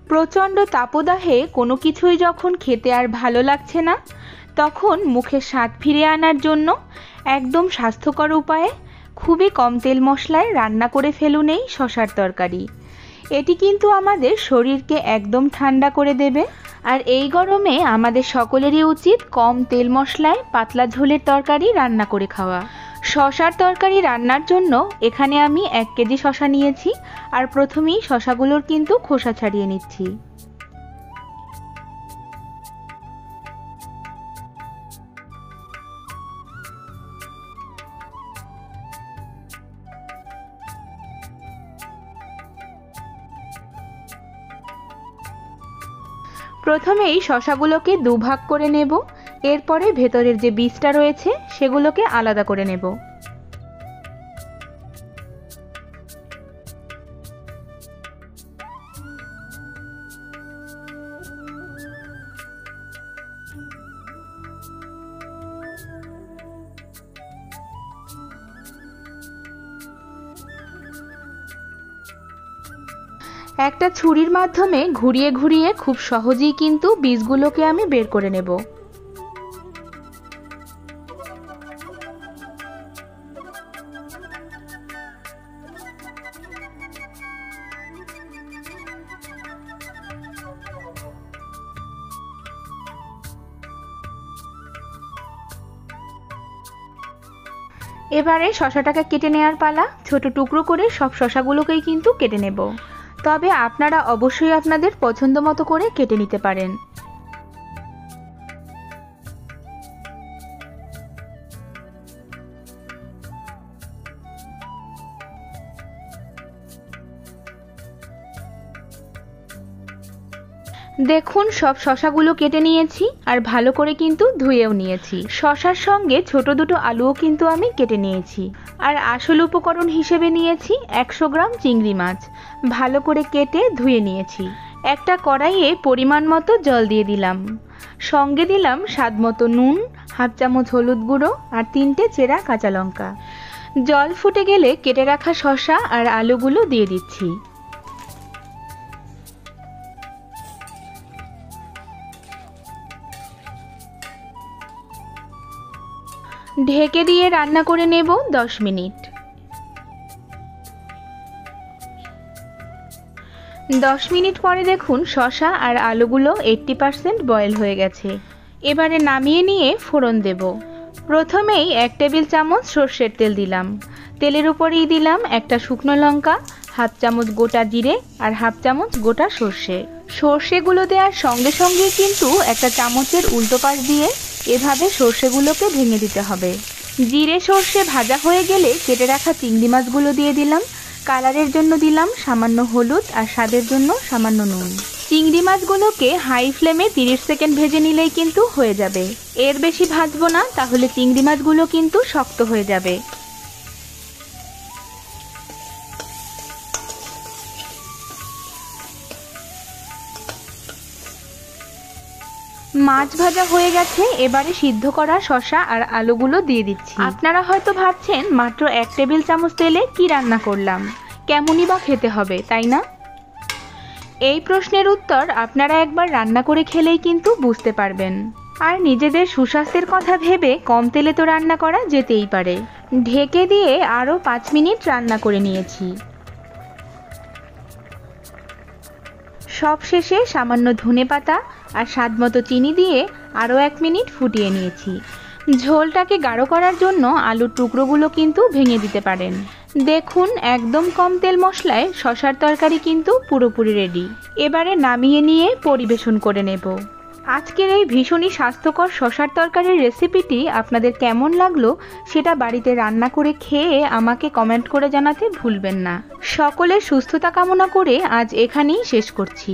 প্রচণ্ড তাপদাহে কোনো কিছুই যখন খেতে আর ভালো লাগছে না, তখন মুখের স্বাদ ফিরিয়ে আনার জন্য একদম স্বাস্থ্যকর উপায়ে খুবই কম তেল মশলায় রান্না করে ফেলুন এই শশার তরকারি। এটি কিন্তু আমাদের শরীরকে একদম ঠান্ডা করে দেবে। আর এই গরমে আমাদের সকলেরই উচিত কম তেল মশলায় পাতলা ঝোলের তরকারি রান্না করে খাওয়া। শশার তরকারি রান্নার জন্য এখানে আমি 1 কেজি শশা নিয়েছি, আর প্রথমেই শশাগুলোর কিন্তু খোসা ছাড়িয়ে নিচ্ছি। প্রথমেই শশাগুলোকে দুভাগ করে নেব, এরপরে ভেতরের যে বীজটা রয়েছে সেগুলোকে আলাদা করে নেব। একটা ছুরির মাধ্যমে ঘুরিয়ে ঘুরিয়ে খুব সহজেই কিন্তু বীজগুলোকে আমি বের করে নেব। এবারে শশাটাকে কেটে নেওয়ার পালা। ছোট টুকরো করে সব শশাগুলোকেই কিন্তু কেটে নেব, তবে আপনারা অবশ্যই আপনাদের পছন্দ মতো করে কেটে নিতে পারেন। দেখুন সব শশাগুলো কেটে নিয়েছি, আর ভালো করে কিন্তু ধুয়েও নিয়েছি। শশার সঙ্গে ছোট দুটো আলুও কিন্তু আমি কেটে নিয়েছি। আর আসল উপকরণ হিসেবে নিয়েছি 100 গ্রাম চিংড়ি মাছ, ভালো করে কেটে ধুয়ে নিয়েছি। একটা কড়াইয়ে পরিমাণ মতো জল দিয়ে দিলাম, সঙ্গে দিলাম স্বাদ মতো নুন, হাফ চামচ হলুদ গুঁড়ো আর 3টে চেরা কাঁচা লঙ্কা। জল ফুটে গেলে কেটে রাখা শশা আর আলুগুলো দিয়ে দিচ্ছি। ঢেকে দিয়ে রান্না করে নেব 10 মিনিট। 10 মিনিট পরে দেখুন শশা আর আলুগুলো 80% বয়েল হয়ে গেছে। এবারে নামিয়ে নিয়ে ফোড়ন দেব। প্রথমেই 1 টেবিল চামচ সর্ষের তেল দিলাম। তেলের উপরেই দিলাম একটা শুকনো লঙ্কা, হাফ চামচ গোটা জিরে আর হাফ চামচ গোটা সর্ষে। সর্ষেগুলো দেওয়ার সঙ্গে সঙ্গে কিন্তু একটা চামচের উল্টো পাশ দিয়ে এভাবে সর্ষেগুলোকে ভেঙে দিতে হবে। জিরে সর্ষে ভাজা হয়ে গেলে কেটে রাখা চিংড়ি মাছগুলো দিয়ে দিলাম। কালারের জন্য দিলাম সামান্য হলুদ আর স্বাদের জন্য সামান্য নুন। চিংড়ি মাছগুলোকে হাই ফ্লেমে 30 সেকেন্ড ভেজে নিলেই কিন্তু হয়ে যাবে। এর বেশি ভাজবো না, তাহলে চিংড়ি মাছগুলো কিন্তু শক্ত হয়ে যাবে। মাছ ভাজা হয়ে গেছে, এবারে সিদ্ধ করা শশা আর আলুগুলো দিয়ে দিচ্ছি। আপনারা হয়তো ভাবছেন মাত্র 1 টেবিল চামচ তেলে কি রান্না করলাম, কেমনই বা খেতে হবে, তাই না? এই প্রশ্নের উত্তর আপনারা একবার রান্না করে খেলেই কিন্তু বুঝতে পারবেন। আর নিজেদের সুস্বাস্থ্যের কথা ভেবে কম তেলে তো রান্না করা যেতেই পারে। ঢেকে দিয়ে আরও 5 মিনিট রান্না করে নিয়েছি। সব শেষে সামান্য ধনেপাতা আর স্বাদমতো চিনি দিয়ে আরও 1 মিনিট ফুটিয়ে নিয়েছি। ঝোলটাকে গাঢ় করার জন্য আলুর টুকরোগুলো কিন্তু ভেঙে দিতে পারেন। দেখুন একদম কম তেল মশলায় শশার তরকারি কিন্তু পুরোপুরি রেডি। এবারে নামিয়ে নিয়ে পরিবেশন করে নেব। আজকের এই ভীষণই স্বাস্থ্যকর শশার তরকারির রেসিপিটি আপনাদের কেমন লাগলো সেটা বাড়িতে রান্না করে খেয়ে আমাকে কমেন্ট করে জানাতে ভুলবেন না। সকলের সুস্থতা কামনা করে আজ এখানেই শেষ করছি।